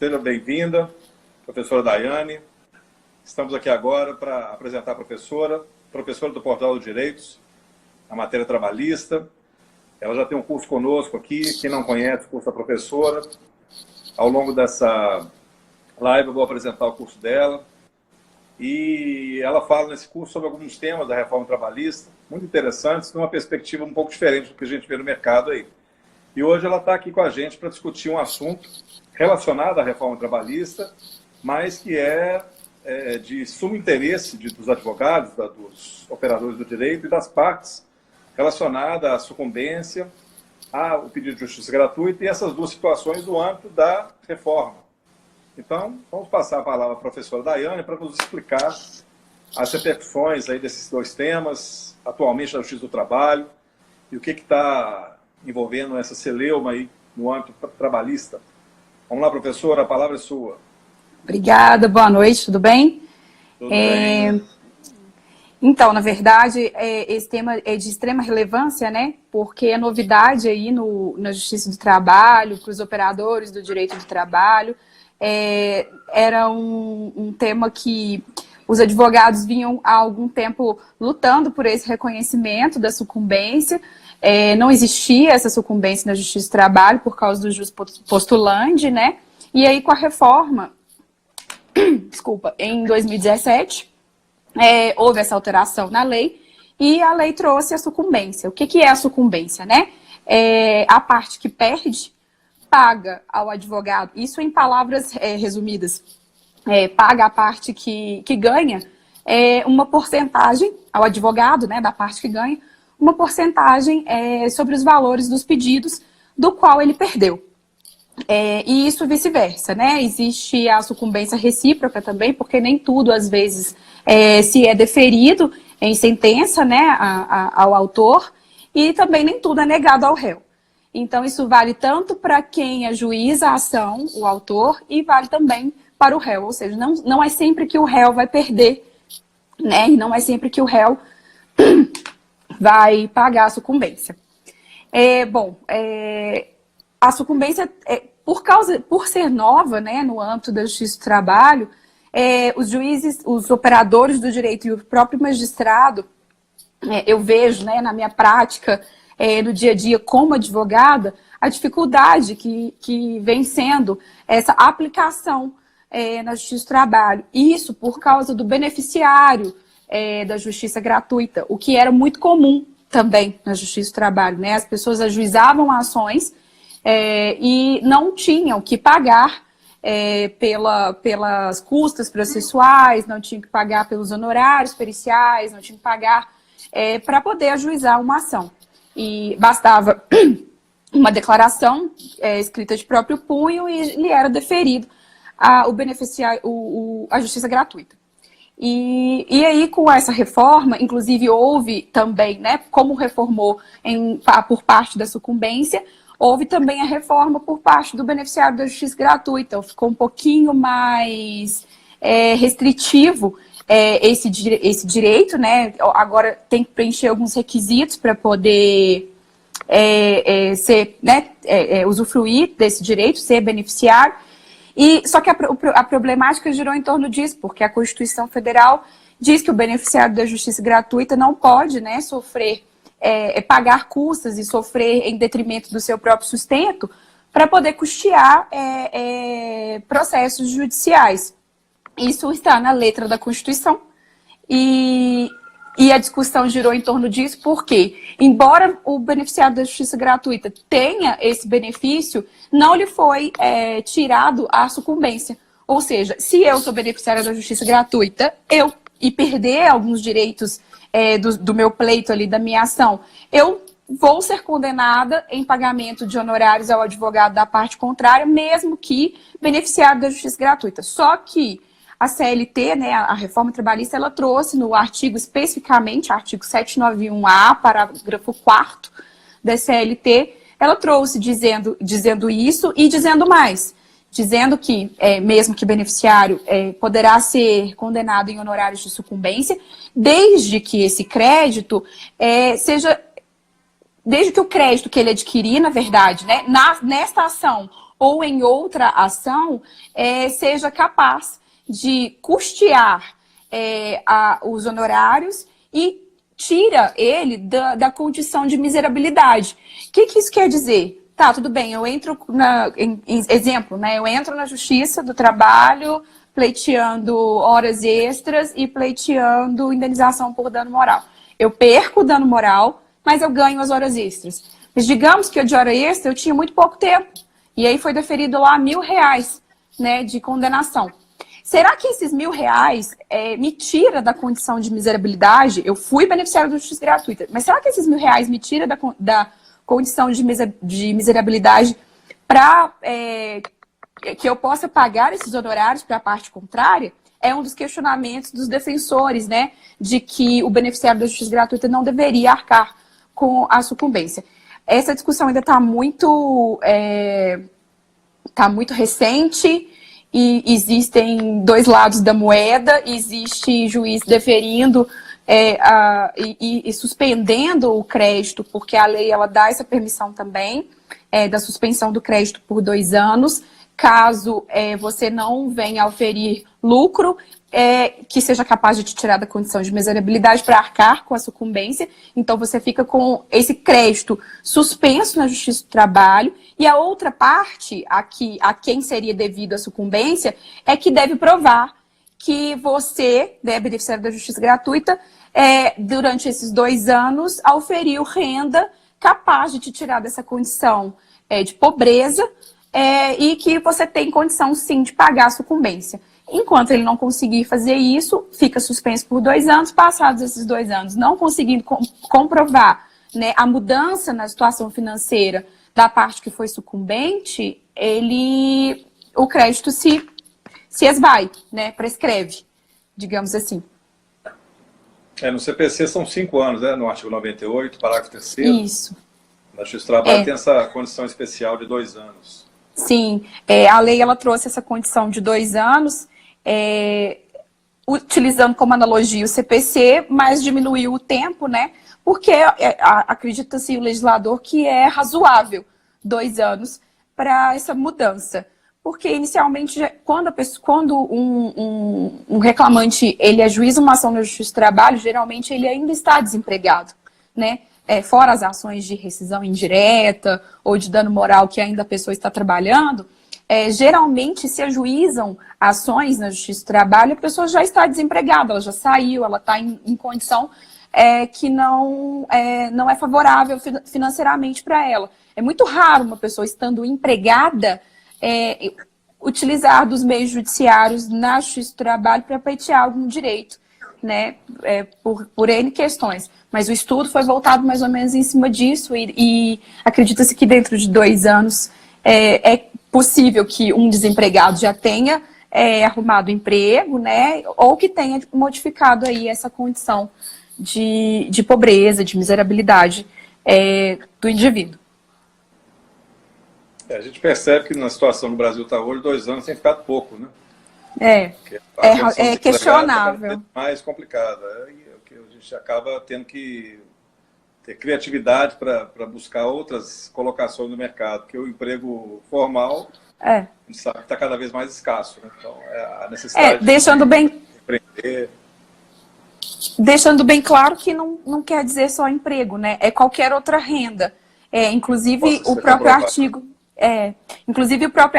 Seja bem-vinda, professora Daiane. Estamos aqui agora para apresentar a professora do Portal dos Direitos, a matéria trabalhista. Ela já tem um curso conosco aqui. Quem não conhece o curso da professora, ao longo dessa live eu vou apresentar o curso dela. E ela fala nesse curso sobre alguns temas da reforma trabalhista, muito interessantes, numa perspectiva um pouco diferente do que a gente vê no mercado aí. E hoje ela está aqui com a gente para discutir um assunto relacionado à reforma trabalhista, mas que é de sumo interesse dos advogados, dos operadores do direito e das partes, relacionada à sucumbência, ao pedido de justiça gratuita e essas duas situações no âmbito da reforma. Então, vamos passar a palavra à professora Daiane para nos explicar as repercussões aí desses dois temas, atualmente da Justiça do Trabalho, e o que está envolvendo essa celeuma aí no âmbito trabalhista. Vamos lá, professora, a palavra é sua. Obrigada, boa noite, tudo bem? Tudo bem. Então, na verdade, esse tema é de extrema relevância, né? Porque é novidade aí na Justiça do Trabalho, para os operadores do direito do trabalho. Era um tema que os advogados vinham há algum tempo lutando por esse reconhecimento da sucumbência. Não existia essa sucumbência na Justiça do Trabalho por causa do jus postulandi, né? E aí, com a reforma, desculpa, em 2017, houve essa alteração na lei e a lei trouxe a sucumbência. O que é a sucumbência, né? A parte que perde paga ao advogado, isso em palavras resumidas, paga a parte que ganha uma porcentagem ao advogado, né, da parte que ganha, uma porcentagem sobre os valores dos pedidos do qual ele perdeu. E isso vice-versa, né? Existe a sucumbência recíproca também, porque nem tudo, às vezes, se é deferido em sentença, né, ao autor, e também nem tudo é negado ao réu. Então, isso vale tanto para quem ajuiza a ação, o autor, e vale também para o réu. Ou seja, não é sempre que o réu vai perder, né? E não é sempre que o réu vai pagar a sucumbência. A sucumbência, por ser nova, né, no âmbito da Justiça do Trabalho, os juízes, os operadores do direito e o próprio magistrado, eu vejo, né, na minha prática, no dia a dia como advogada, a dificuldade que vem sendo essa aplicação na Justiça do Trabalho. Isso por causa do beneficiário da justiça gratuita, o que era muito comum também na Justiça do Trabalho, né? As pessoas ajuizavam ações e não tinham que pagar pelas custas processuais, não tinham que pagar pelos honorários periciais, não tinham que pagar para poder ajuizar uma ação. E bastava uma declaração escrita de próprio punho e lhe era deferido o beneficiário, a justiça gratuita. E aí, com essa reforma, inclusive houve também, né, como reformou por parte da sucumbência, houve também a reforma por parte do beneficiário da justiça gratuita. Então, ficou um pouquinho mais restritivo esse direito, né? Agora tem que preencher alguns requisitos para poder usufruir desse direito, ser beneficiário. Só que a problemática girou em torno disso, porque a Constituição Federal diz que o beneficiário da justiça gratuita não pode, né, pagar custas e sofrer em detrimento do seu próprio sustento para poder custear processos judiciais. Isso está na letra da Constituição e a discussão girou em torno disso porque, embora o beneficiário da justiça gratuita tenha esse benefício, não lhe foi tirado a sucumbência. Ou seja, se eu sou beneficiária da justiça gratuita, e perder alguns direitos do meu pleito ali, da minha ação, eu vou ser condenada em pagamento de honorários ao advogado da parte contrária, mesmo que beneficiário da justiça gratuita. Só que a CLT, né, a reforma trabalhista, ela trouxe no artigo, especificamente, artigo 791A, parágrafo 4º da CLT, ela trouxe dizendo isso e dizendo mais, dizendo que, mesmo que beneficiário poderá ser condenado em honorários de sucumbência, desde que esse crédito desde que o crédito que ele adquirir, na verdade, né, nesta ação ou em outra ação, seja capaz de custear os honorários e tira ele da condição de miserabilidade. O que isso quer dizer? Tá, tudo bem, eu entro exemplo, né? Eu entro na Justiça do Trabalho pleiteando horas extras e pleiteando indenização por dano moral. Eu perco o dano moral, mas eu ganho as horas extras. Mas digamos que de hora extra eu tinha muito pouco tempo. E aí foi deferido lá R$1.000, né, de condenação. Será que esses R$1.000 me tira da condição de miserabilidade? Eu fui beneficiário da justiça gratuita, mas será que esses R$1.000 me tira da condição de miserabilidade para que eu possa pagar esses honorários para a parte contrária? É um dos questionamentos dos defensores, né, de que o beneficiário da justiça gratuita não deveria arcar com a sucumbência. Essa discussão ainda está muito recente e existem dois lados da moeda. Existe juiz deferindo e suspendendo o crédito, porque a lei ela dá essa permissão também, da suspensão do crédito por 2 anos, caso você não venha a oferir lucro, que seja capaz de te tirar da condição de miserabilidade para arcar com a sucumbência. Então você fica com esse crédito suspenso na Justiça do Trabalho, e a outra parte, a quem seria devido a sucumbência, é que deve provar que você, né, beneficiário da Justiça Gratuita, durante esses 2 anos, auferiu renda capaz de te tirar dessa condição de pobreza, e que você tem condição, sim, de pagar a sucumbência. Enquanto ele não conseguir fazer isso, fica suspenso por 2 anos. Passados esses 2 anos, não conseguindo comprovar, né, a mudança na situação financeira da parte que foi sucumbente, o crédito se esvai, né, prescreve, digamos assim. No CPC são 5 anos, né, no artigo 98, parágrafo 3º. Isso. Na Justiça do Trabalho tem essa condição especial de 2 anos. Sim, a lei ela trouxe essa condição de 2 anos, utilizando como analogia o CPC, mas diminuiu o tempo, né? Porque acredita-se o legislador que é razoável 2 anos para essa mudança. Porque inicialmente, quando um reclamante ele ajuiza uma ação na Justiça do Trabalho, geralmente ele ainda está desempregado, né? Fora as ações de rescisão indireta ou de dano moral que ainda a pessoa está trabalhando, geralmente se ajuizam ações na Justiça do Trabalho, a pessoa já está desempregada, ela já saiu, ela está em condição que não é favorável financeiramente para ela. É muito raro uma pessoa estando empregada utilizar dos meios judiciários na Justiça do Trabalho para pleitear algum direito, né, por N questões. Mas o estudo foi voltado mais ou menos em cima disso e acredita-se que dentro de 2 anos é possível que um desempregado já tenha arrumado emprego, né, ou que tenha modificado aí essa condição de pobreza, de miserabilidade do indivíduo. A gente percebe que na situação que o Brasil está hoje, 2 anos tem ficado pouco, né? É questionável. É mais complicada. A gente acaba tendo que ter criatividade para buscar outras colocações no mercado, porque o emprego formal, a gente sabe que está cada vez mais escasso, né? Então, a necessidade de empreender. Deixando bem claro que não quer dizer só emprego, né? É qualquer outra renda. Inclusive, o próprio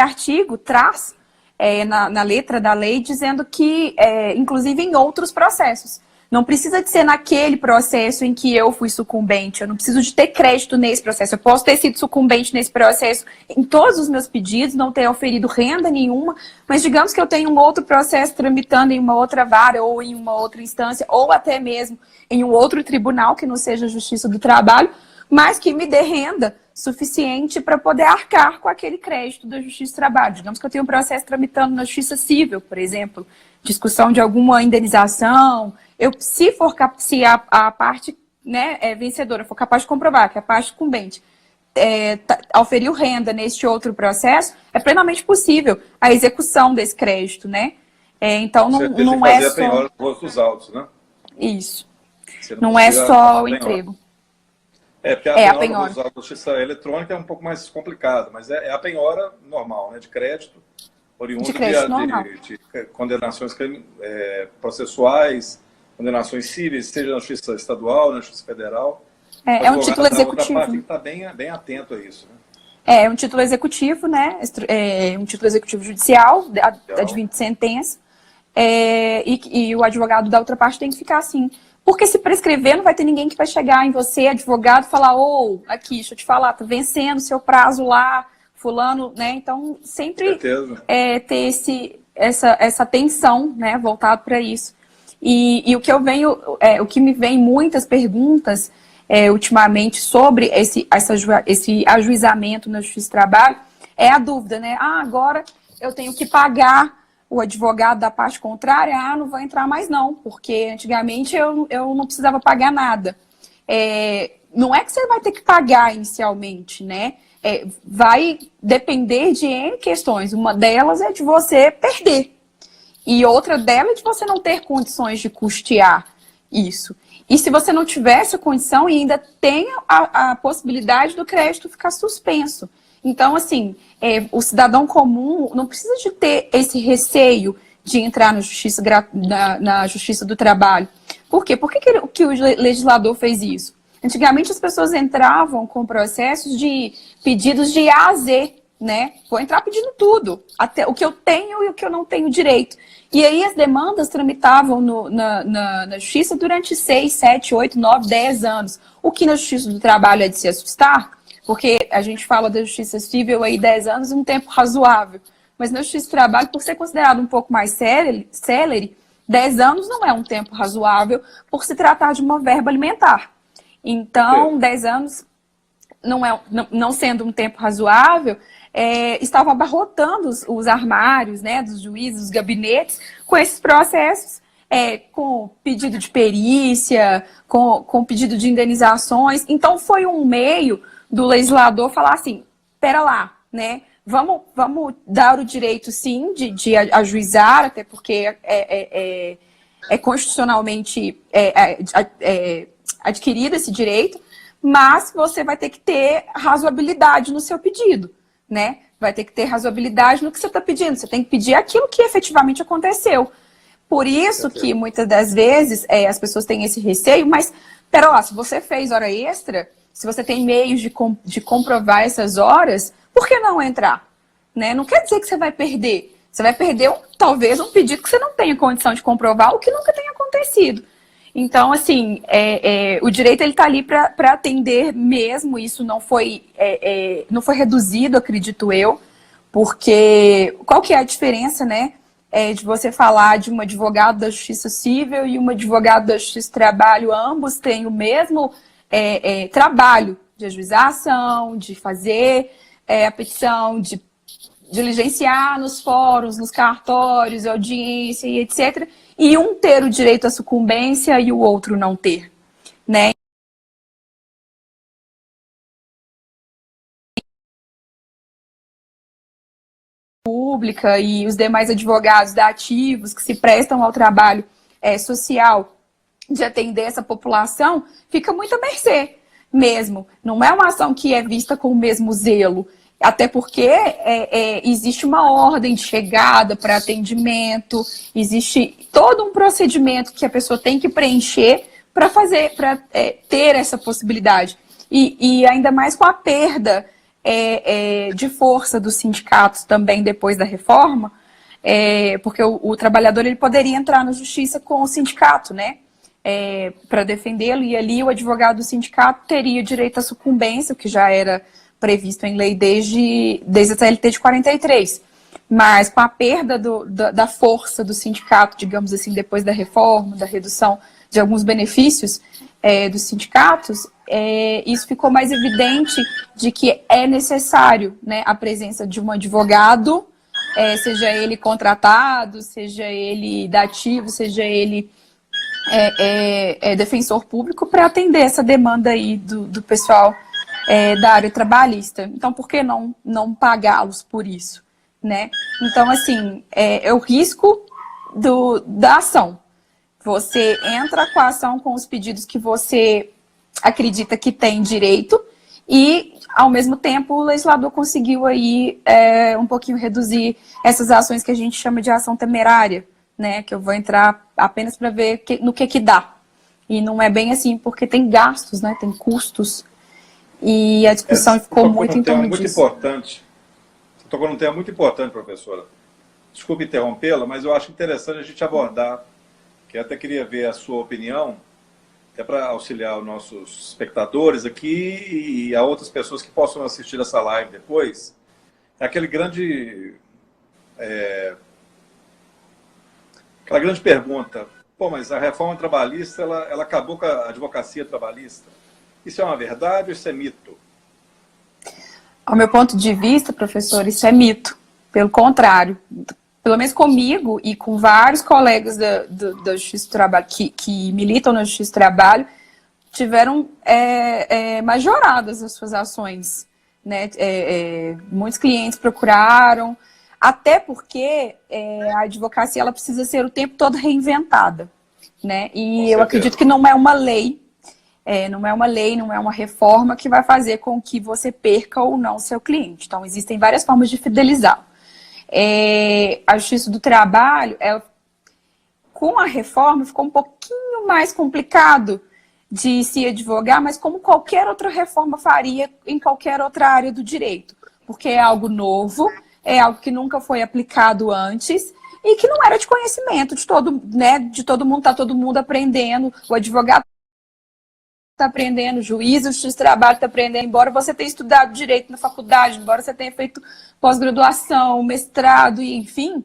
artigo traz na letra da lei dizendo que, inclusive em outros processos. Não precisa de ser naquele processo em que eu fui sucumbente, eu não preciso de ter crédito nesse processo. Eu posso ter sido sucumbente nesse processo em todos os meus pedidos, não ter oferido renda nenhuma, mas digamos que eu tenho um outro processo tramitando em uma outra vara ou em uma outra instância, ou até mesmo em um outro tribunal que não seja a Justiça do Trabalho, mas que me dê renda suficiente para poder arcar com aquele crédito da Justiça do Trabalho. Digamos que eu tenho um processo tramitando na Justiça Civil, por exemplo, discussão de alguma indenização. Se a parte, né, vencedora for capaz de comprovar que a parte sucumbente auferiu renda neste outro processo, é plenamente possível a execução desse crédito, né? Então não é só... Você dos autos, né? Isso. Não é só o emprego. Porque a É a penhora penhora. da justiça eletrônica é um pouco mais complicado, mas é a penhora normal, né, de crédito, De oriundo crédito normal. de condenações processuais, condenações cíveis, seja na justiça estadual, na justiça federal. O É um título advogado da outra executivo, parte tem né? que estar bem atento a isso. Né? É um título executivo, né? É um título executivo judicial, Legal. advindo de sentença. E o advogado da outra parte tem que ficar assim. Porque se prescrever, não vai ter ninguém que vai chegar em você, advogado, e falar, aqui, deixa eu te falar, tá vencendo seu prazo lá, fulano, né? Então, sempre Certeza. ter essa atenção, né, voltado para isso. E o que me vem muitas perguntas ultimamente sobre esse ajuizamento na Justiça do Trabalho é a dúvida, né? Agora eu tenho que pagar o advogado da parte contrária, não vou entrar mais não, porque antigamente eu não precisava pagar nada. Não é que você vai ter que pagar inicialmente, né? Vai depender de N questões. Uma delas é de você perder. E outra delas é de você não ter condições de custear isso. E se você não tiver essa condição, e ainda tem a possibilidade do crédito ficar suspenso. Então, assim, o cidadão comum não precisa de ter esse receio de entrar na justiça do trabalho. Por quê? Por que o legislador fez isso? Antigamente as pessoas entravam com processos de pedidos de A a Z, né? Vou entrar pedindo tudo, até o que eu tenho e o que eu não tenho direito. E aí as demandas tramitavam na justiça durante 6, 7, 8, 9, 10 anos. O que na justiça do trabalho é de se assustar, porque a gente fala da justiça civil aí 10 anos um tempo razoável. Mas na justiça do trabalho, por ser considerado um pouco mais célere, 10 anos não é um tempo razoável por se tratar de uma verba alimentar. Então, 10 anos, não sendo um tempo razoável, estavam abarrotando os armários, né, dos juízes, dos gabinetes, com esses processos, com pedido de perícia, com pedido de indenizações. Então, foi um meio do legislador falar assim, pera lá, né, vamos dar o direito, sim, de ajuizar, até porque é constitucionalmente adquirido esse direito, mas você vai ter que ter razoabilidade no seu pedido, né? Vai ter que ter razoabilidade no que você está pedindo. Você tem que pedir aquilo que efetivamente aconteceu. Por isso que muitas das vezes as pessoas têm esse receio, mas, pera lá, se você fez hora extra, se você tem meios de comprovar essas horas, por que não entrar? Né? Não quer dizer que você vai perder. Você vai perder, talvez, um pedido que você não tenha condição de comprovar, o que nunca tenha acontecido. Então, assim, o direito ele está ali para atender mesmo, isso não foi reduzido, acredito eu, porque qual que é a diferença, né, de você falar de um advogado da Justiça Civil e um advogado da Justiça do Trabalho, ambos têm o mesmo trabalho de ajuizar a ação, de fazer a petição, de diligenciar nos fóruns, nos cartórios, audiência e etc., e um ter o direito à sucumbência e o outro não ter, né? Pública e os demais advogados da ativos que se prestam ao trabalho social de atender essa população, fica muito à mercê mesmo. Não é uma ação que é vista com o mesmo zelo, até porque existe uma ordem de chegada para atendimento, existe todo um procedimento que a pessoa tem que preencher para ter essa possibilidade. E ainda mais com a perda de força dos sindicatos também depois da reforma, porque o trabalhador ele poderia entrar na justiça com o sindicato, né? Para defendê-lo, e ali o advogado do sindicato teria direito à sucumbência, o que já era previsto em lei desde a CLT de 43. Mas com a perda da força do sindicato, digamos assim, depois da reforma, da redução de alguns benefícios dos sindicatos, isso ficou mais evidente de que é necessário, né, a presença de um advogado, seja ele contratado, seja ele dativo, seja ele defensor público, para atender essa demanda aí do pessoal da área trabalhista. Então, por que não pagá-los por isso, né? Então, assim, é o risco da ação. Você entra com a ação com os pedidos que você acredita que tem direito e, ao mesmo tempo, o legislador conseguiu aí um pouquinho reduzir essas ações que a gente chama de ação temerária, né? Que eu vou entrar apenas para ver no que dá. E não é bem assim, porque tem gastos, né? Tem custos. E a discussão ficou muito em torno disso. Importante. Você tocou num tema muito importante, professora. Desculpe interrompê-la, mas eu acho interessante a gente abordar, que eu até queria ver a sua opinião, até para auxiliar os nossos espectadores aqui e a outras pessoas que possam assistir essa live depois. É aquela grande pergunta: pô, mas a reforma trabalhista, ela acabou com a advocacia trabalhista. Isso é uma verdade ou isso é mito? Ao meu ponto de vista, professor, isso é mito. Pelo contrário, pelo menos comigo e com vários colegas da Justiça do Trabalho que militam na Justiça do Trabalho, tiveram majoradas as suas ações, né? Muitos clientes procuraram, até porque a advocacia ela precisa ser o tempo todo reinventada, né? E eu acredito que não é uma lei, não é uma reforma que vai fazer com que você perca ou não o seu cliente. Então, existem várias formas de fidelizar. A Justiça do Trabalho, com a reforma, ficou um pouquinho mais complicado de se advogar, mas como qualquer outra reforma faria em qualquer outra área do direito. Porque é algo novo, é algo que nunca foi aplicado antes e que não era de conhecimento de todo mundo, está todo mundo aprendendo, o advogado está aprendendo, o juiz, o juiz de trabalho está aprendendo, embora você tenha estudado direito na faculdade, embora você tenha feito pós-graduação, mestrado, e enfim,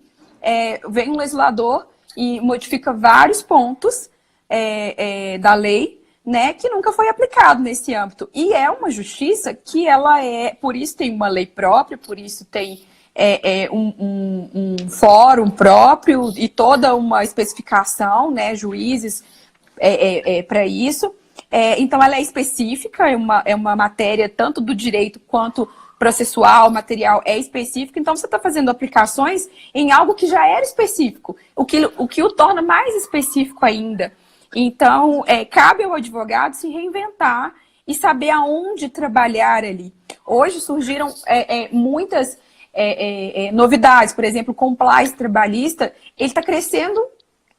vem um legislador e modifica vários pontos da lei, né, que nunca foi aplicado nesse âmbito. E é uma justiça que por isso tem uma lei própria, por isso tem um fórum próprio e toda uma especificação, né, juízes para isso. Então, ela é específica, é uma matéria tanto do direito quanto processual, material, é específico. Então, você está fazendo aplicações em algo que já era específico, o que o torna mais específico ainda. Então, cabe ao advogado se reinventar e saber aonde trabalhar ali. Hoje surgiram muitas novidades, por exemplo, o compliance trabalhista, ele está crescendo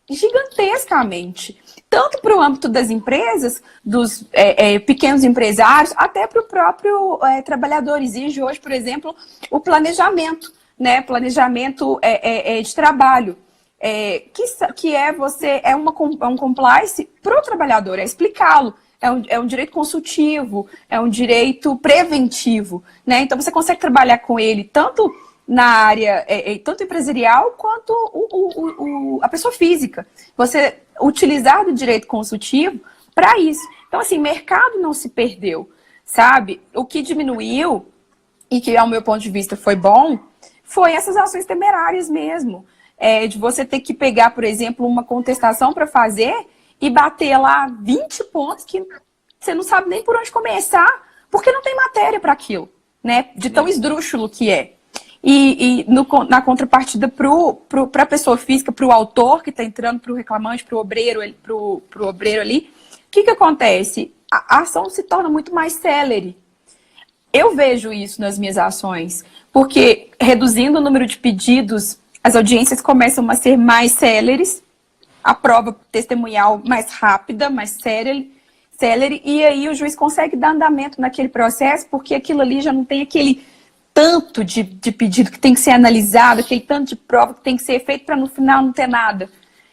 gigantescamente, tanto para o âmbito das empresas, dos pequenos empresários, até para o próprio trabalhador. Exige hoje, por exemplo, o planejamento, né? Planejamento de trabalho, que é um compliance para o trabalhador, é explicá-lo. É um direito consultivo, é um direito preventivo, né? Então você consegue trabalhar com ele tanto na área tanto empresarial quanto a pessoa física. Você utilizar do direito consultivo para isso. Então, assim, mercado não se perdeu, sabe? O que diminuiu, e que ao meu ponto de vista foi bom, foi essas ações temerárias mesmo. De você ter que pegar, por exemplo, uma contestação para fazer e bater lá 20 pontos que você não sabe nem por onde começar, porque não tem matéria para aquilo, né? De tão esdrúxulo que é. Na contrapartida para a pessoa física, para o autor que está entrando, para o reclamante, para o obreiro ali, o que acontece? A ação se torna muito mais célere. Eu vejo isso nas minhas ações, porque reduzindo o número de pedidos, as audiências começam a ser mais céleres, a prova testemunhal mais rápida, mais célere, e aí o juiz consegue dar andamento naquele processo, porque aquilo ali já não tem aquele tanto de pedido que tem que ser analisado, aquele tanto de prova que tem que ser feito para no final não ter nada.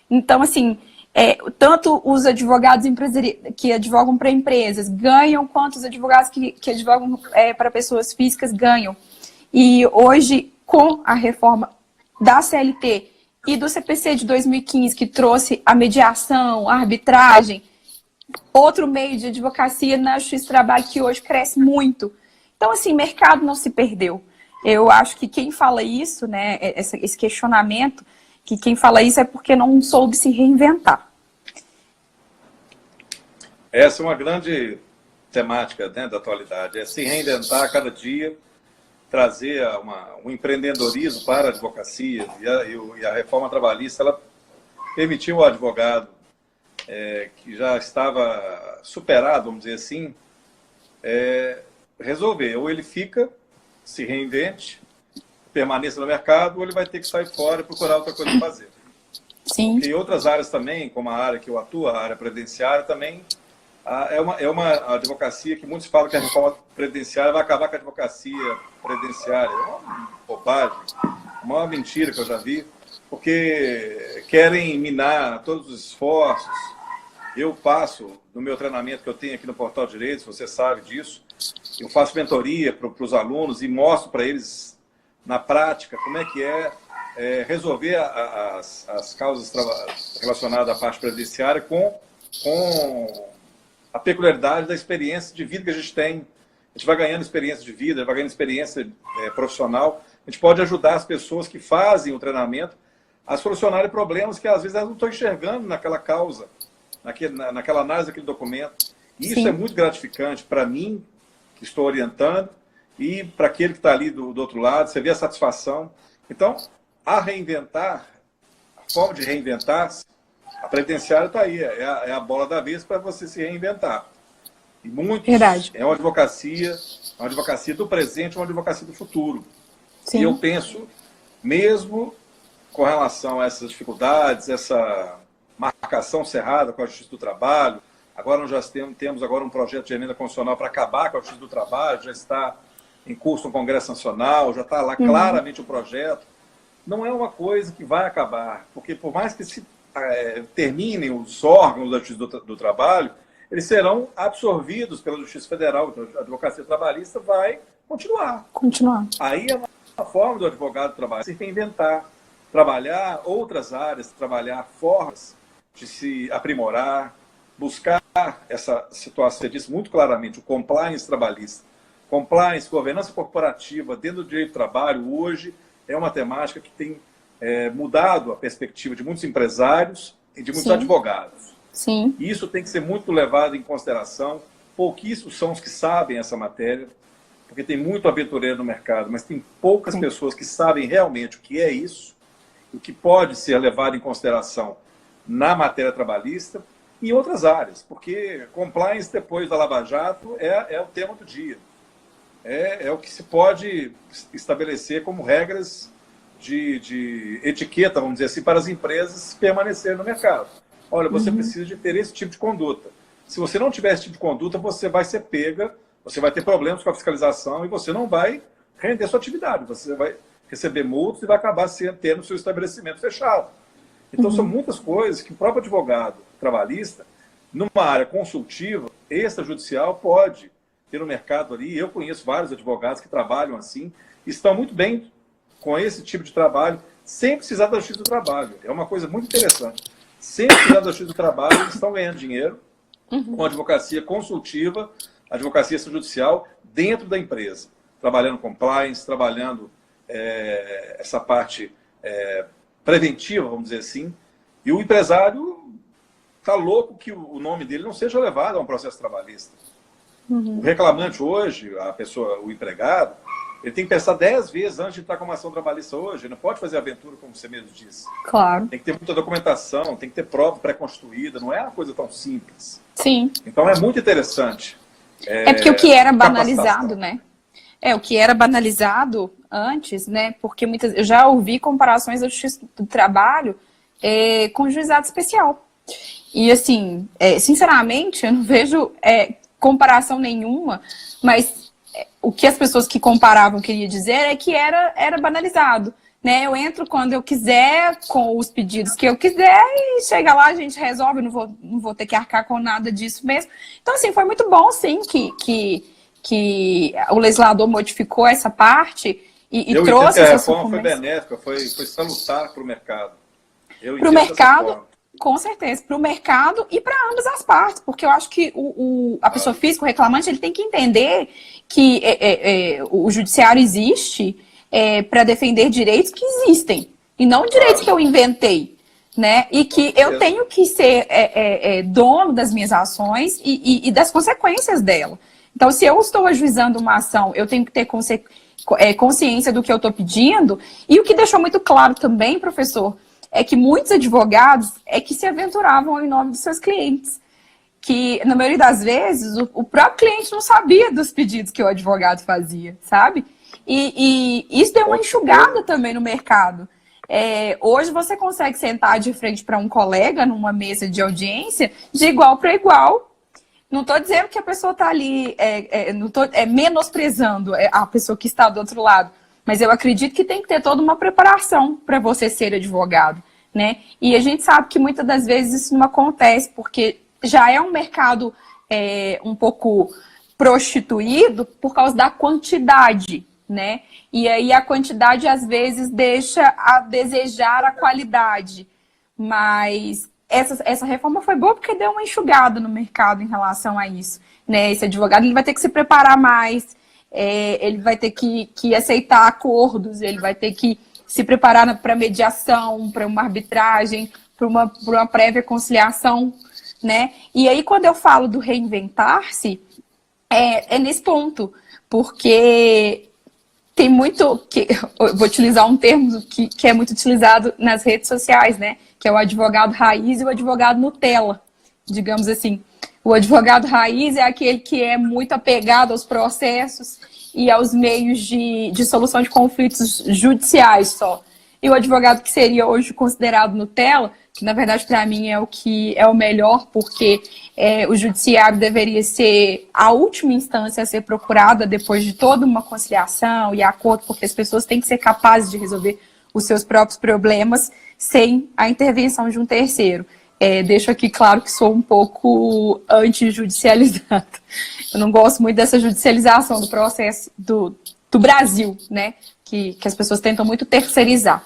Então, assim, tanto os advogados que advogam para empresas ganham, quanto os advogados que advogam para pessoas físicas ganham. E hoje, com a reforma da CLT e do CPC de 2015, que trouxe a mediação, a arbitragem, outro meio de advocacia na Justiça do Trabalho que hoje cresce muito. Então, assim, mercado não se perdeu. Eu acho que quem fala isso, né, esse questionamento, que quem fala isso é porque não soube se reinventar. Essa é uma grande temática, né, da atualidade, é se reinventar a cada dia, trazer um empreendedorismo para a advocacia, e a reforma trabalhista, ela permitiu ao advogado que já estava superado, vamos dizer assim, resolver. Ou ele fica, se reinvente, permaneça no mercado, ou ele vai ter que sair fora e procurar outra coisa para fazer. Sim. Porque em outras áreas também, como a área que eu atuo, a área previdenciária, também é uma advocacia que muitos falam que a reforma previdenciária vai acabar com a advocacia previdenciária. É uma bobagem, uma mentira que eu já vi, porque querem minar todos os esforços. Eu passo, no meu treinamento que eu tenho aqui no Portal Direitos, você sabe disso, eu faço mentoria para os alunos e mostro para eles, na prática, como é que resolver as causas relacionadas à parte previdenciária com a peculiaridade da experiência de vida que a gente tem. A gente vai ganhando experiência de vida, vai ganhando experiência profissional. A gente pode ajudar as pessoas que fazem o treinamento a solucionarem problemas que às vezes elas não estão enxergando naquela causa, naquela análise daquele documento. E isso é muito gratificante para mim, que estou orientando, e para aquele que está ali do outro lado. Você vê a satisfação. Então, a forma de reinventar-se, a previdenciária está aí, é a bola da vez para você se reinventar. E muitos, Verdade. é uma advocacia do presente, uma advocacia do futuro. Sim. E eu penso, mesmo com relação a essas dificuldades, essa marcação cerrada com a Justiça do Trabalho, agora nós já temos agora um projeto de emenda constitucional para acabar com a Justiça do Trabalho, já está em curso no Congresso Nacional, já está lá claramente o projeto. Não é uma coisa que vai acabar, porque por mais que se terminem os órgãos da Justiça do Trabalho, eles serão absorvidos pela Justiça Federal. Então, a advocacia trabalhista vai continuar. Aí é uma forma do advogado trabalhar, se reinventar, trabalhar outras áreas, trabalhar formas de se aprimorar, buscar essa situação. Você disse muito claramente, o compliance trabalhista. Compliance, governança corporativa dentro do direito do trabalho, hoje é uma temática que tem mudado a perspectiva de muitos empresários e de muitos advogados. Sim. E isso tem que ser muito levado em consideração. Pouquíssimos são os que sabem essa matéria, porque tem muito aventureiro no mercado, mas tem poucas pessoas que sabem realmente o que é isso, o que pode ser levado em consideração na matéria trabalhista e em outras áreas, porque compliance depois da Lava Jato é o tema do dia. É o que se pode estabelecer como regras de etiqueta, vamos dizer assim, para as empresas permanecerem no mercado. Olha, você precisa de ter esse tipo de conduta. Se você não tiver esse tipo de conduta, você vai ser pega, você vai ter problemas com a fiscalização e você não vai render sua atividade. Você vai receber multas e vai acabar tendo seu estabelecimento fechado. Então, são muitas coisas que o próprio advogado trabalhista, numa área consultiva, extrajudicial, pode ter no mercado ali. Eu conheço vários advogados que trabalham assim, e estão muito bem com esse tipo de trabalho, sem precisar da Justiça do Trabalho. É uma coisa muito interessante. Sem precisar da Justiça do Trabalho, eles estão ganhando dinheiro com advocacia consultiva, advocacia extrajudicial, dentro da empresa. Trabalhando compliance, trabalhando essa parte preventiva, vamos dizer assim. E o empresário está louco que o nome dele não seja levado a um processo trabalhista. O reclamante hoje, o empregado, ele tem que pensar 10 vezes antes de entrar com uma ação trabalhista hoje. Ele não pode fazer aventura, como você mesmo disse. Claro. Tem que ter muita documentação, tem que ter prova pré-constituída. Não é uma coisa tão simples. Sim. Então é muito interessante. Porque o que era banalizado, né? O que era banalizado antes, né? Porque eu já ouvi comparações da Justiça do Trabalho com o juizado especial. E assim, sinceramente, eu não vejo comparação nenhuma, mas o que as pessoas que comparavam queriam dizer é que era banalizado, né? Eu entro quando eu quiser, com os pedidos que eu quiser, e chega lá, a gente resolve, não vou ter que arcar com nada disso mesmo. Então, assim, foi muito bom, sim, que o legislador modificou essa parte e trouxe essa reforma foi benéfica, foi salutar para o mercado. Para o mercado, com certeza, para o mercado e para ambas as partes, porque eu acho que a pessoa física, o reclamante, ele tem que entender que o judiciário existe para defender direitos que existem, e não direitos que eu inventei, né? E que eu tenho que ser dono das minhas ações e das consequências dela. Então, se eu estou ajuizando uma ação, eu tenho que ter consciência do que eu estou pedindo, e o que deixou muito claro também, professor, é que muitos advogados é que se aventuravam em nome dos seus clientes. Que, na maioria das vezes, o próprio cliente não sabia dos pedidos que o advogado fazia, sabe? E isso deu uma enxugada também no mercado. Hoje você consegue sentar de frente para um colega numa mesa de audiência de igual para igual. Não estou dizendo que a pessoa está ali, não estou menosprezando a pessoa que está do outro lado, mas eu acredito que tem que ter toda uma preparação para você ser advogado, né? E a gente sabe que muitas das vezes isso não acontece, porque já é um mercado um pouco prostituído por causa da quantidade, né? E aí a quantidade às vezes deixa a desejar a qualidade, mas essa reforma foi boa porque deu uma enxugada no mercado em relação a isso, né? Esse advogado ele vai ter que se preparar mais, ele vai ter que aceitar acordos, ele vai ter que se preparar para mediação, para uma arbitragem, para uma prévia conciliação, né? E aí quando eu falo do reinventar-se, é nesse ponto, porque tem muito, eu vou utilizar um termo que é muito utilizado nas redes sociais, né? Que é o advogado raiz e o advogado Nutella, digamos assim. O advogado raiz é aquele que é muito apegado aos processos e aos meios de solução de conflitos judiciais só. E o advogado que seria hoje considerado Nutella, que na verdade para mim é o que é o melhor, porque o judiciário deveria ser a última instância a ser procurada depois de toda uma conciliação e acordo, porque as pessoas têm que ser capazes de resolver os seus próprios problemas sem a intervenção de um terceiro. Deixo aqui claro que sou um pouco anti-judicializada. Eu não gosto muito dessa judicialização do processo do Brasil, né? Que as pessoas tentam muito terceirizar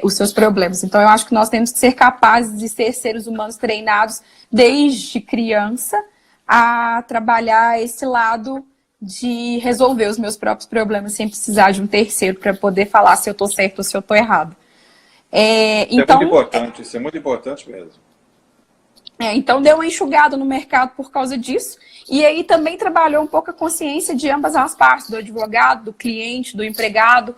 os seus problemas. Então, eu acho que nós temos que ser capazes de ser seres humanos treinados desde criança a trabalhar esse lado de resolver os meus próprios problemas sem precisar de um terceiro para poder falar se eu estou certo ou se eu estou errado. Então, muito importante, isso é muito importante mesmo. Então deu uma enxugada no mercado por causa disso, e aí também trabalhou um pouco a consciência de ambas as partes, do advogado, do cliente, do empregador,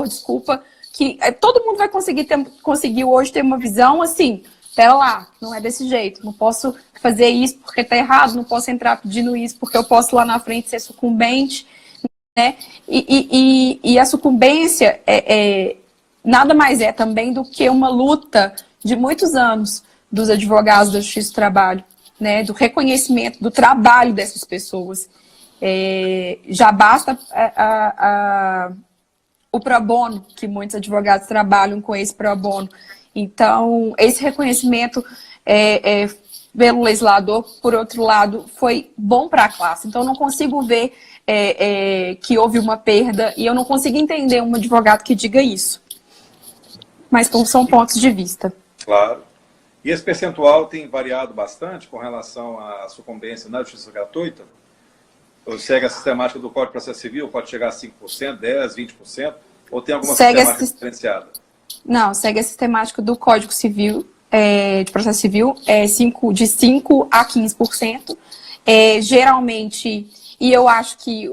desculpa, que todo mundo vai conseguir hoje ter uma visão assim, pera lá, não é desse jeito, não posso fazer isso porque tá errado, não posso entrar pedindo isso porque eu posso lá na frente ser sucumbente, né? E a sucumbência nada mais é também do que uma luta de muitos anos dos advogados da Justiça do Trabalho, né, do reconhecimento do trabalho dessas pessoas. Já basta o pro bono, que muitos advogados trabalham com esse pro bono. Então, esse reconhecimento pelo legislador, por outro lado, foi bom para a classe. Então, eu não consigo ver que houve uma perda e eu não consigo entender um advogado que diga isso. Mas são pontos de vista. Claro. E esse percentual tem variado bastante com relação à sucumbência na justiça gratuita? Ou segue a sistemática do Código de Processo Civil, pode chegar a 5%, 10%, 20%? Ou tem alguma sistemática diferenciada? Não, segue a sistemática do Código Civil, de Processo Civil, de 5% a 15%. Geralmente, e eu acho que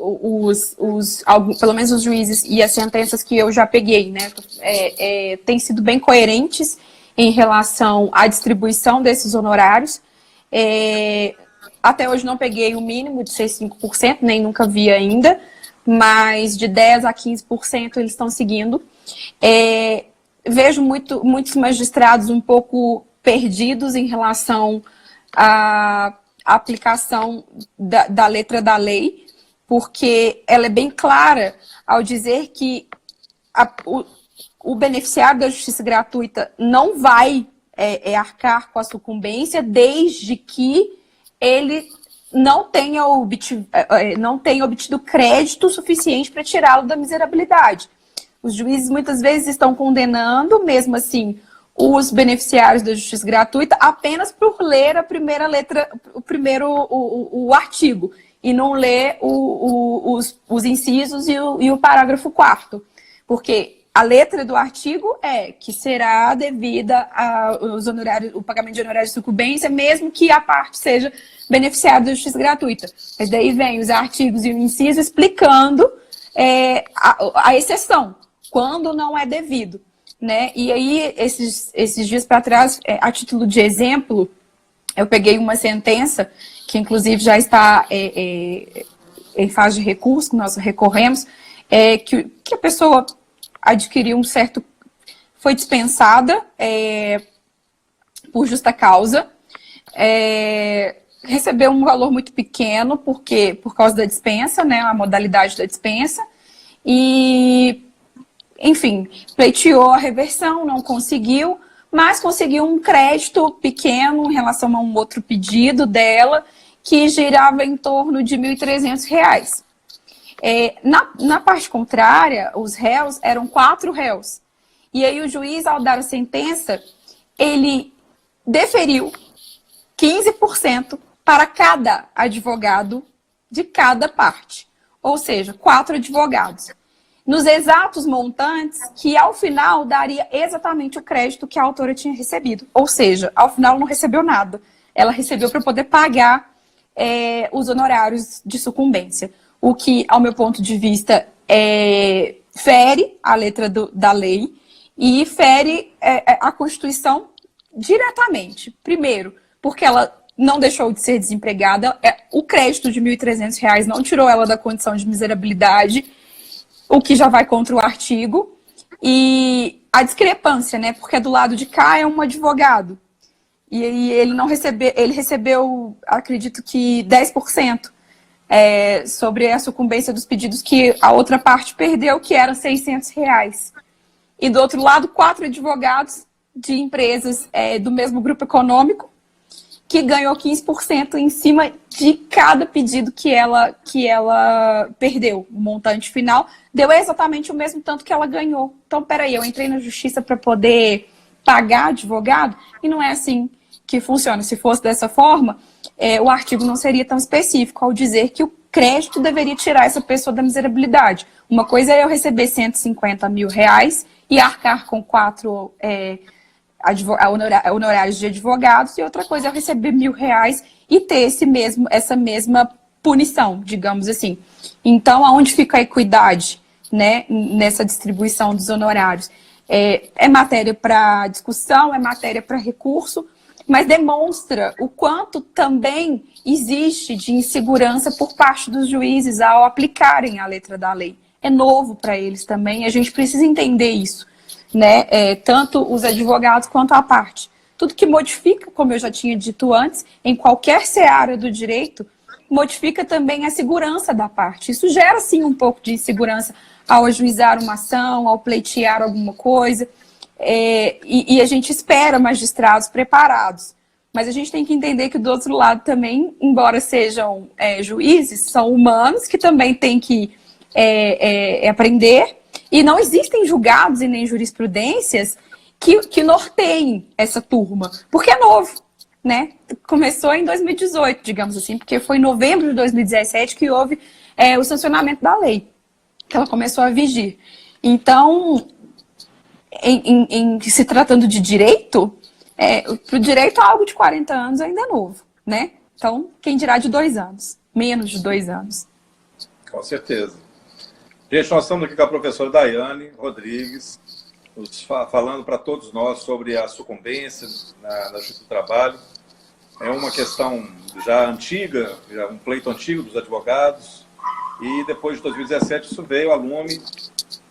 pelo menos os juízes e as sentenças que eu já peguei, né, têm sido bem coerentes em relação à distribuição desses honorários. Até hoje não peguei o mínimo de ser 5%, nem nunca vi ainda, mas de 10% a 15% eles estão seguindo. Vejo muitos magistrados um pouco perdidos em relação à aplicação da letra da lei, porque ela é bem clara ao dizer que o beneficiário da justiça gratuita não vai arcar com a sucumbência desde que ele não tenha obtido crédito suficiente para tirá-lo da miserabilidade. Os juízes muitas vezes estão condenando, mesmo assim, os beneficiários da justiça gratuita apenas por ler a primeira letra, o artigo, e não ler os incisos e o parágrafo 4º. Porque a letra do artigo que será devida o pagamento de honorários de sucumbência, mesmo que a parte seja beneficiária da justiça gratuita. Mas daí vem os artigos e o inciso explicando a exceção, quando não é devido. né? E aí, esses dias para trás, a título de exemplo, eu peguei uma sentença, que inclusive já está em fase de recurso, que nós recorremos, que a pessoa adquiriu foi dispensada por justa causa, recebeu um valor muito pequeno, por causa da dispensa, né, a modalidade da dispensa, e, enfim, pleiteou a reversão, não conseguiu, mas conseguiu um crédito pequeno em relação a um outro pedido dela, que girava em torno de R$ 1.300. Na parte contrária, os réus eram 4 réus. E aí o juiz, ao dar a sentença, ele deferiu 15% para cada advogado de cada parte. Ou seja, 4 advogados. Nos exatos montantes, que ao final daria exatamente o crédito que a autora tinha recebido. Ou seja, ao final ela não recebeu nada. Ela recebeu para poder pagar os honorários de sucumbência. O que, ao meu ponto de vista, fere a letra da lei e fere a Constituição diretamente. Primeiro, porque ela não deixou de ser desempregada, o crédito de R$ 1.300 não tirou ela da condição de miserabilidade, o que já vai contra o artigo, e a discrepância, né? Porque do lado de cá é um advogado, e ele não recebeu, ele recebeu, acredito que 10%, sobre a sucumbência dos pedidos que a outra parte perdeu, que era R$ 600. E do outro lado, 4 advogados de empresas do mesmo grupo econômico, que ganhou 15% em cima de cada pedido que ela perdeu. O montante final deu exatamente o mesmo tanto que ela ganhou. Então, peraí, eu entrei na justiça para poder pagar advogado e não é assim que funciona. Se fosse dessa forma, o artigo não seria tão específico ao dizer que o crédito deveria tirar essa pessoa da miserabilidade. Uma coisa é eu receber R$ 150 mil e arcar com 4 honorários de advogados, e outra coisa é eu receber R$ 1.000 e ter essa mesma punição, digamos assim. Então, aonde fica a equidade, né, nessa distribuição dos honorários? É matéria para discussão, é matéria para recurso, mas demonstra o quanto também existe de insegurança por parte dos juízes ao aplicarem a letra da lei. É novo para eles também, a gente precisa entender isso, né? Tanto os advogados quanto a parte. Tudo que modifica, como eu já tinha dito antes, em qualquer seara do direito, modifica também a segurança da parte. Isso gera, sim, um pouco de insegurança ao ajuizar uma ação, ao pleitear alguma coisa, e a gente espera magistrados preparados. Mas a gente tem que entender que do outro lado também, embora sejam juízes, são humanos que também têm que aprender, e não existem julgados e nem jurisprudências que norteiem essa turma, porque é novo, né? Começou em 2018, digamos assim, porque foi em novembro de 2017 que houve o sancionamento da lei, que ela começou a vigir. Então, em se tratando de direito, para o direito algo de 40 anos ainda é novo, né? Então, quem dirá de 2 anos, menos de 2 anos. Com certeza. Gente, nós estamos aqui com a professora Daiane Rodrigues, falando para todos nós sobre a sucumbência na Justiça do Trabalho. É uma questão já antiga, já um pleito antigo dos advogados, e depois de 2017 isso veio a lume,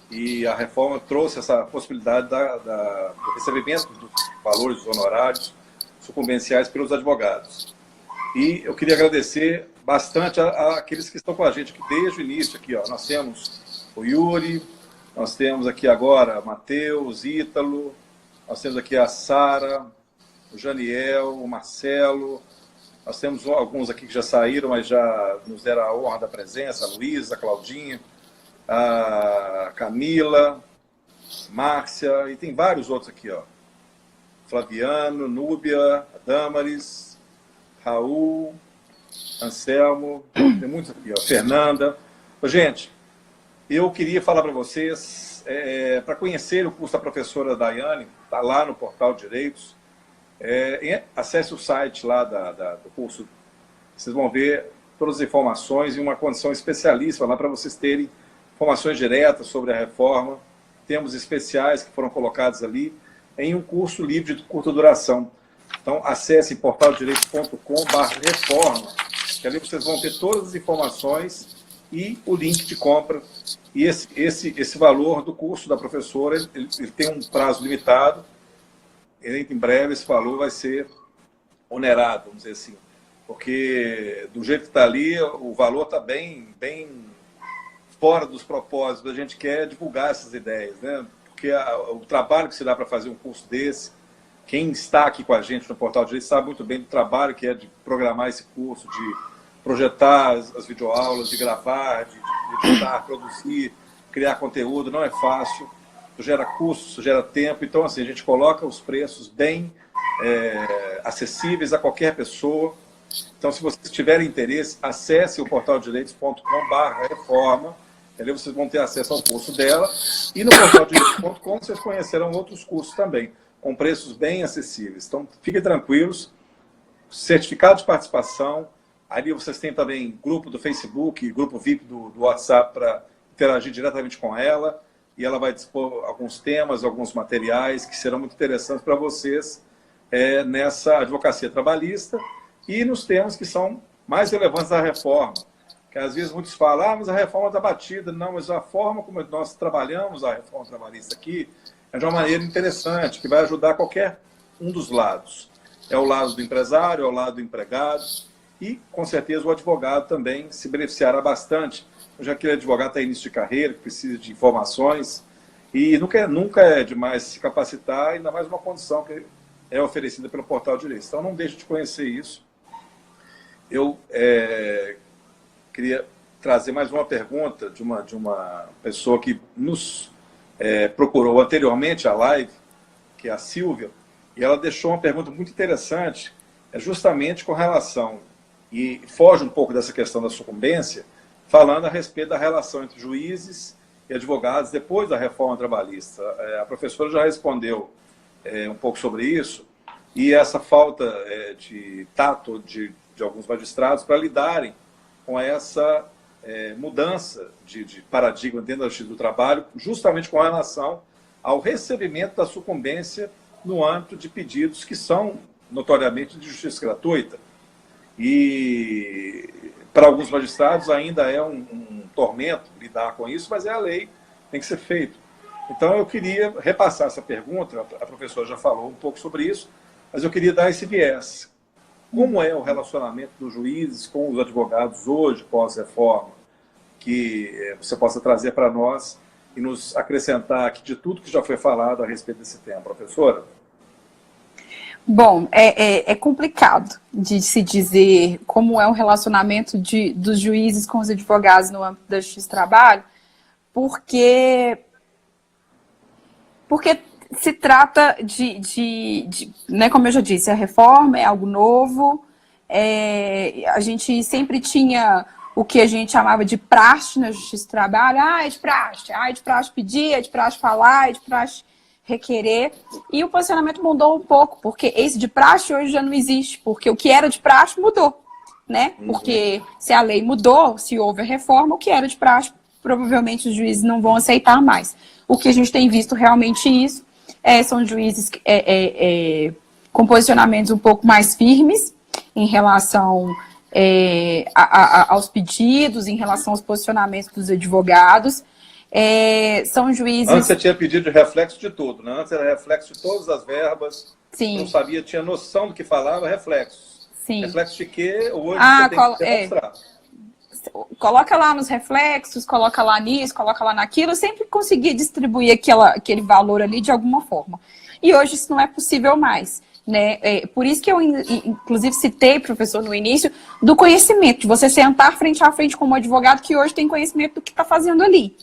e a reforma trouxe essa possibilidade do recebimento dos valores dos honorários sucumbenciais pelos advogados. E eu queria agradecer bastante àqueles que estão com a gente aqui desde o início. Aqui, ó, nós temos o Yuri, nós temos aqui agora Matheus, Ítalo, nós temos aqui a Sara, o Janiel, o Marcelo, nós temos alguns aqui que já saíram, mas já nos deram a honra da presença, a Luísa, a Claudinha, a Camila, Márcia, e tem vários outros aqui, ó. Flaviano, Núbia, Damaris, Raul, Anselmo, tem muitos aqui, ó. Fernanda. Gente, eu queria falar para vocês, para conhecer o curso da professora Daiane, está lá no Portal Direitos, acesse o site lá do curso, vocês vão ver todas as informações e uma condição especialíssima lá para vocês terem informações diretas sobre a reforma temos especiais que foram colocados ali em um curso livre de curta duração. Então, acesse portaldireito.com/reforma, que ali vocês vão ter todas as informações e o link de compra. E esse valor do curso da professora, ele tem um prazo limitado, e em breve esse valor vai ser onerado, vamos dizer assim. Porque, do jeito que está ali, o valor está bem fora dos propósitos. A gente quer divulgar essas ideias, né? Porque o trabalho que se dá para fazer um curso desse, quem está aqui com a gente no Portal Direito sabe muito bem do trabalho que é de programar esse curso, de projetar as videoaulas, de gravar, de editar, produzir, criar conteúdo. Não é fácil, isso gera custo, isso gera tempo. Então, assim, a gente coloca os preços bem acessíveis a qualquer pessoa. Então, se vocês tiverem interesse, acesse o portaldireitos.com/reforma. Ali vocês vão ter acesso ao curso dela. E no portaldireitos.com vocês conhecerão outros cursos também, com preços bem acessíveis. Então, fiquem tranquilos. Certificado de participação. Ali vocês têm também grupo do Facebook, grupo VIP do WhatsApp para interagir diretamente com ela. E ela vai dispor alguns temas, alguns materiais que serão muito interessantes para vocês nessa advocacia trabalhista e nos temas que são mais relevantes da reforma. Que às vezes muitos falam, mas a reforma está batida. Não, mas a forma como nós trabalhamos a reforma trabalhista aqui é de uma maneira interessante, que vai ajudar qualquer um dos lados. É o lado do empresário, é o lado do empregado e, com certeza, o advogado também se beneficiará bastante, já que o advogado está em início de carreira, que precisa de informações e nunca é demais se capacitar, ainda mais uma condição que é oferecida pelo Portal Direito. Então, não deixe de conhecer isso. Eu queria trazer mais uma pergunta de uma pessoa que nos procurou anteriormente à live, que é a Silvia, e ela deixou uma pergunta muito interessante, justamente com relação, e foge um pouco dessa questão da sucumbência, falando a respeito da relação entre juízes e advogados depois da reforma trabalhista. A professora já respondeu um pouco sobre isso, e essa falta de tato de alguns magistrados para lidarem com essa mudança de paradigma dentro da Justiça do Trabalho, justamente com relação ao recebimento da sucumbência no âmbito de pedidos que são notoriamente de justiça gratuita. E para alguns magistrados ainda é um tormento lidar com isso, mas é a lei, tem que ser feito. Então eu queria repassar essa pergunta, a professora já falou um pouco sobre isso, mas eu queria dar esse viés. Como é o relacionamento dos juízes com os advogados hoje, pós-reforma, que você possa trazer para nós e nos acrescentar aqui de tudo que já foi falado a respeito desse tema, professora? Bom, é complicado de se dizer como é o relacionamento dos juízes com os advogados no âmbito da Justiça do Trabalho, porque se trata né, como eu já disse, a reforma é algo novo, a gente sempre tinha o que a gente chamava de praxe na Justiça do Trabalho, é de praxe pedir, é de praxe falar, é de praxe requerer, e o posicionamento mudou um pouco, porque esse de praxe hoje já não existe, porque o que era de praxe mudou, né? Porque se a lei mudou, se houve a reforma, o que era de praxe, provavelmente os juízes não vão aceitar mais. O que a gente tem visto realmente isso, são juízes com posicionamentos um pouco mais firmes em relação aos pedidos, em relação aos posicionamentos dos advogados. São juízes... Antes você tinha pedido de reflexo de tudo, né? Antes era reflexo de todas as verbas. Sim. Não sabia, tinha noção do que falava, reflexos. Sim. Reflexo de quê? Hoje você tem que demonstrar. Coloca lá nos reflexos, coloca lá nisso, coloca lá naquilo. Eu sempre consegui distribuir aquele valor ali de alguma forma. E hoje isso não é possível mais. Né? Por isso que eu, inclusive, citei, professor, no início, do conhecimento, de você sentar frente a frente com um advogado que hoje tem conhecimento do que está fazendo ali.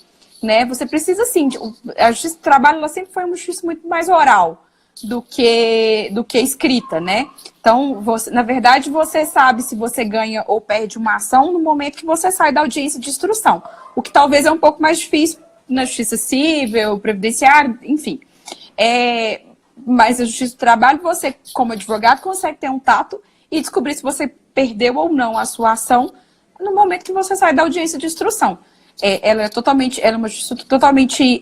Né? Você precisa, sim, a Justiça do Trabalho ela sempre foi uma justiça muito mais oral do que escrita, né? Então, na verdade, você sabe se você ganha ou perde uma ação no momento que você sai da audiência de instrução, o que talvez é um pouco mais difícil na Justiça Civil, Previdenciária, enfim. Mas a Justiça do Trabalho, você, como advogado, consegue ter um tato e descobrir se você perdeu ou não a sua ação no momento que você sai da audiência de instrução. ela é uma justiça totalmente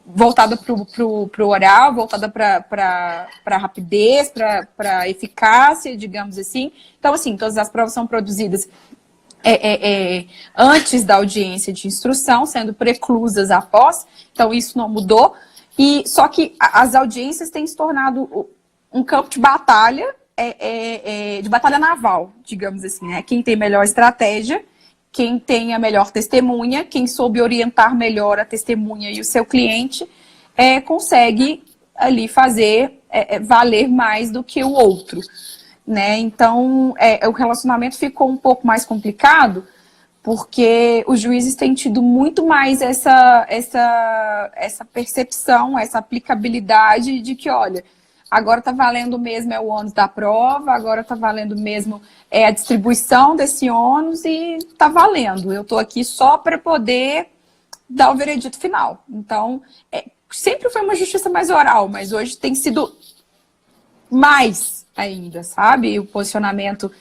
voltada para o oral, voltada para rapidez, para eficácia, digamos assim. Então, assim, todas as provas são produzidas antes da audiência de instrução, sendo preclusas após. Então, isso não mudou. Só que as audiências têm se tornado um campo de batalha, de batalha naval, digamos assim, né? Quem tem melhor estratégia, quem tem a melhor testemunha, quem soube orientar melhor a testemunha e o seu cliente, consegue ali fazer valer mais do que o outro, né? Então, o relacionamento ficou um pouco mais complicado, porque os juízes têm tido muito mais essa percepção, essa aplicabilidade de que, olha, agora está valendo mesmo o ônus da prova, agora está valendo mesmo a distribuição desse ônus e está valendo. Eu estou aqui só para poder dar o veredito final. Então, sempre foi uma justiça mais oral, mas hoje tem sido mais ainda, sabe? O posicionamento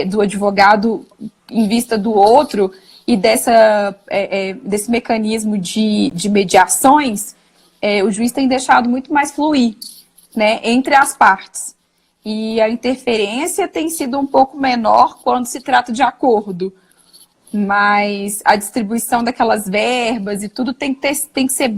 do advogado em vista do outro e desse mecanismo de mediações, o juiz tem deixado muito mais fluir, né, entre as partes. E a interferência tem sido um pouco menor quando se trata de acordo. Mas a distribuição daquelas verbas e tudo tem que ser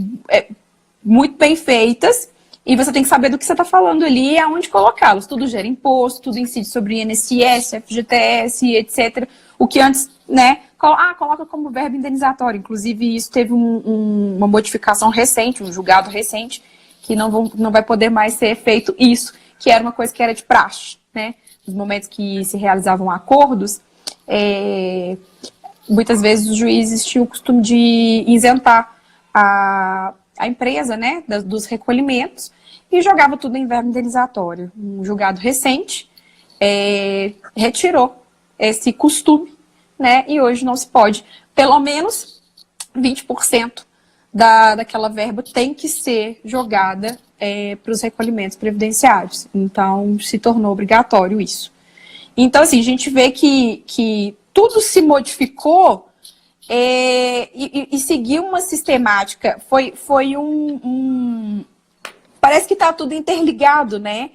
muito bem feitas. E você tem que saber do que você está falando ali e aonde colocá-los. Tudo gera imposto, tudo incide sobre INSS, FGTS, etc. O que antes, né, coloca como verbo indenizatório. Inclusive, isso teve uma modificação recente, um julgado recente, que não vai poder mais ser feito isso, que era uma coisa que era de praxe, né? Nos momentos que se realizavam acordos, muitas vezes os juízes tinham o costume de isentar a empresa, né, dos recolhimentos e jogava tudo em verbo indenizatório. Um julgado recente retirou esse costume, né, e hoje não se pode. Pelo menos 20% daquela verba tem que ser jogada para os recolhimentos previdenciários. Então, se tornou obrigatório isso. Então, assim, a gente vê que tudo se modificou e seguiu uma sistemática. Parece que está tudo interligado, né?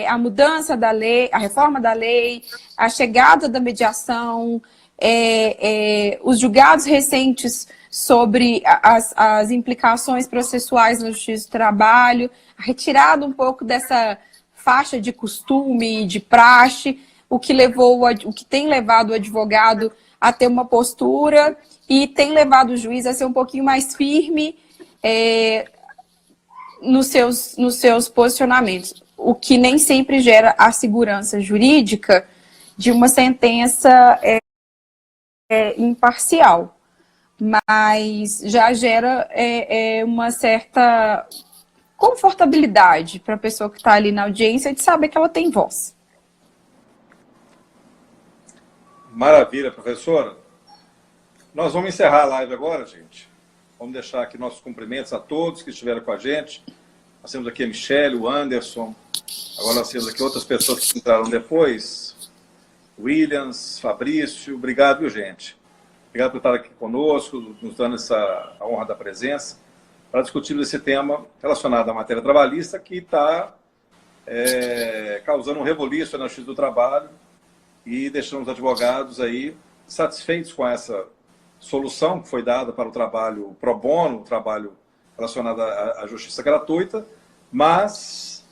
A mudança da lei, a reforma da lei, a chegada da mediação, os julgados recentes sobre as implicações processuais na Justiça do Trabalho, a retirada um pouco dessa faixa de costume, de praxe, o que tem levado o advogado a ter uma postura e tem levado o juiz a ser um pouquinho mais firme nos seus posicionamentos, o que nem sempre gera a segurança jurídica de uma sentença imparcial, mas já gera uma certa confortabilidade para a pessoa que está ali na audiência de saber que ela tem voz. Maravilha, professora. Nós vamos encerrar a live agora, gente. Vamos deixar aqui nossos cumprimentos a todos que estiveram com a gente. Nós temos aqui a Michelle, o Anderson. Agora nós temos aqui outras pessoas que entraram depois. Williams, Fabrício. Obrigado, viu, gente? Obrigado por estar aqui conosco, nos dando a honra da presença, para discutirmos esse tema relacionado à matéria trabalhista que está causando um rebuliço na Justiça do Trabalho e deixando os advogados aí satisfeitos com essa solução que foi dada para o trabalho pro bono, o trabalho relacionado à justiça gratuita, mas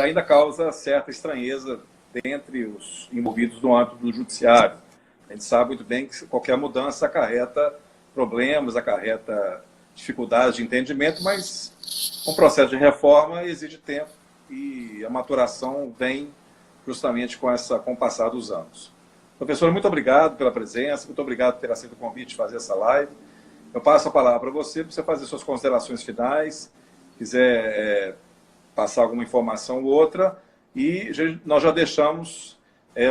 ainda causa certa estranheza dentre os envolvidos no âmbito do judiciário. A gente sabe muito bem que qualquer mudança acarreta problemas, acarreta dificuldades de entendimento, mas um processo de reforma exige tempo e a maturação vem justamente com o passar dos anos. Professora, muito obrigado pela presença, muito obrigado por ter aceito o convite de fazer essa live. Eu passo a palavra para você fazer suas considerações finais, quiser passar alguma informação ou outra, e nós já deixamos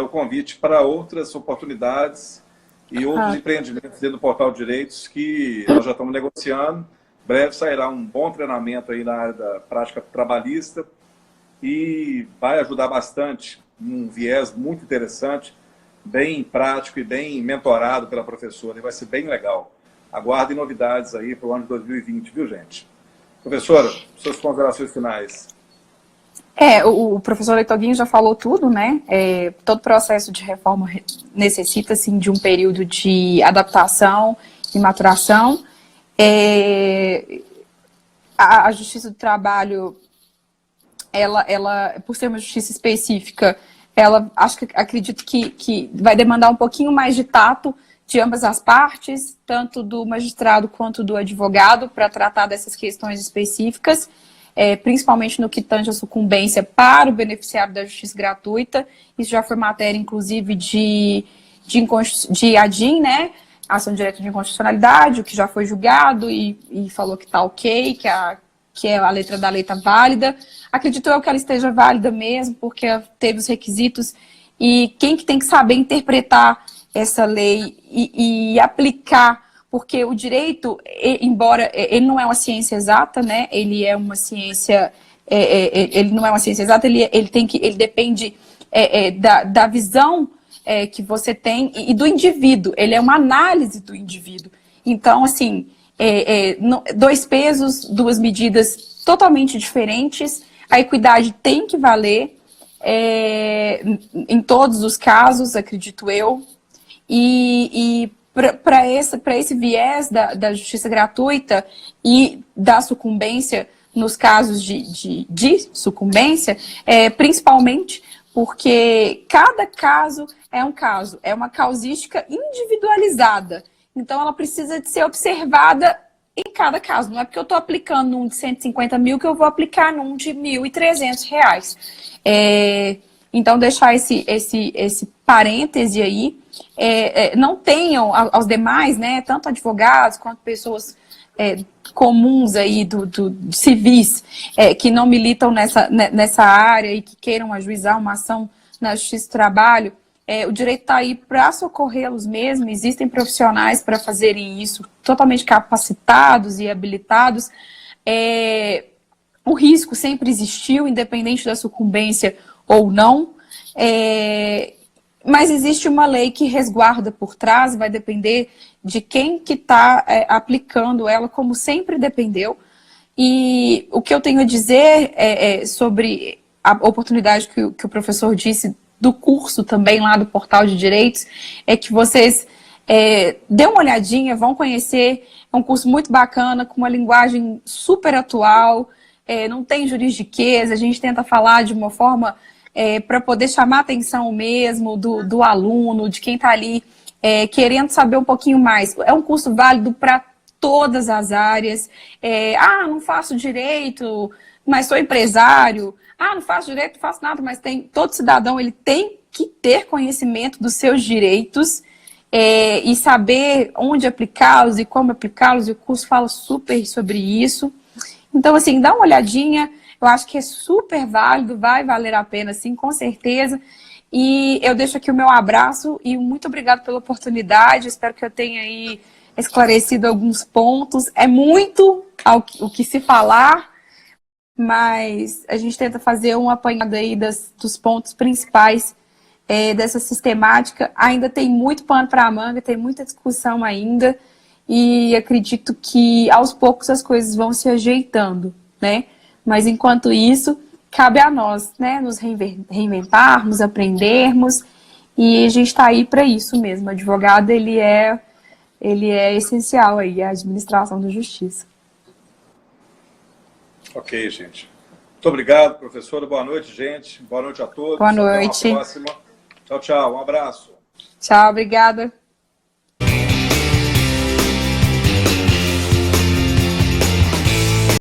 o convite para outras oportunidades e outros empreendimentos dentro do Portal de Direitos que nós já estamos negociando. Em breve sairá um bom treinamento aí na área da prática trabalhista e vai ajudar bastante, um viés muito interessante bem prático e bem mentorado pela professora, e vai ser bem legal. Aguardem novidades aí para o ano de 2020, viu, gente? Professora, suas considerações finais. O professor Leitoguinho já falou tudo, né? Todo processo de reforma necessita, assim, de um período de adaptação e maturação. A Justiça do Trabalho, ela, por ser uma justiça específica, acredito que vai demandar um pouquinho mais de tato de ambas as partes, tanto do magistrado quanto do advogado, para tratar dessas questões específicas, principalmente no que tange a sucumbência para o beneficiário da justiça gratuita. Isso já foi matéria, inclusive, de ADIM, né? Ação direta de inconstitucionalidade, o que já foi julgado e falou que está ok, que a letra da lei está válida. Acredito eu que ela esteja válida mesmo, porque teve os requisitos, e quem que tem que saber interpretar essa lei e aplicar, porque o direito, embora ele não é uma ciência exata, né? Ele é uma ciência, ele não é uma ciência exata, ele depende da visão que você tem e do indivíduo. Ele é uma análise do indivíduo. Então, assim, dois pesos, duas medidas totalmente diferentes. A equidade tem que valer em todos os casos, acredito eu. E para esse viés da justiça gratuita e da sucumbência, nos casos de sucumbência, principalmente porque cada caso é uma causística individualizada. Então, ela precisa de ser observada em cada caso. Não é porque eu estou aplicando num de 150 mil que eu vou aplicar num de R$ 1.300. Então, deixar esse parêntese aí. Não tenham aos demais, né, tanto advogados quanto pessoas comuns aí do civis, que não militam nessa área e que queiram ajuizar uma ação na Justiça do Trabalho, o direito está aí para socorrê-los mesmo. Existem profissionais para fazerem isso, totalmente capacitados e habilitados. O risco sempre existiu, independente da sucumbência ou não. Mas existe uma lei que resguarda por trás, vai depender de quem que está aplicando ela, como sempre dependeu. E o que eu tenho a dizer sobre a oportunidade que o professor disse do curso também lá do Portal de Direitos, é que vocês dêem uma olhadinha, vão conhecer. É um curso muito bacana, com uma linguagem super atual, não tem juridiquês, a gente tenta falar de uma forma para poder chamar a atenção mesmo do aluno, de quem está ali querendo saber um pouquinho mais. É um curso válido para todas as áreas. Não faço direito, mas sou empresário. Não faço direito, não faço nada, mas todo cidadão ele tem que ter conhecimento dos seus direitos e saber onde aplicá-los e como aplicá-los, e o curso fala super sobre isso. Então, assim, dá uma olhadinha. Eu acho que é super válido, vai valer a pena, sim, com certeza. E eu deixo aqui o meu abraço e muito obrigado pela oportunidade. Espero que eu tenha aí esclarecido alguns pontos. É muito o que se falar, mas a gente tenta fazer um apanhado aí dos pontos principais dessa sistemática. Ainda tem muito pano para a manga, tem muita discussão ainda, e acredito que aos poucos as coisas vão se ajeitando, né? Mas, enquanto isso, cabe a nós, né, nos reinventarmos, aprendermos, e a gente está aí para isso mesmo. O advogado, ele é essencial aí, a administração da justiça. Ok, gente. Muito obrigado, professora. Boa noite, gente. Boa noite a todos. Boa noite. Até uma próxima. Tchau, tchau. Um abraço. Tchau, obrigada.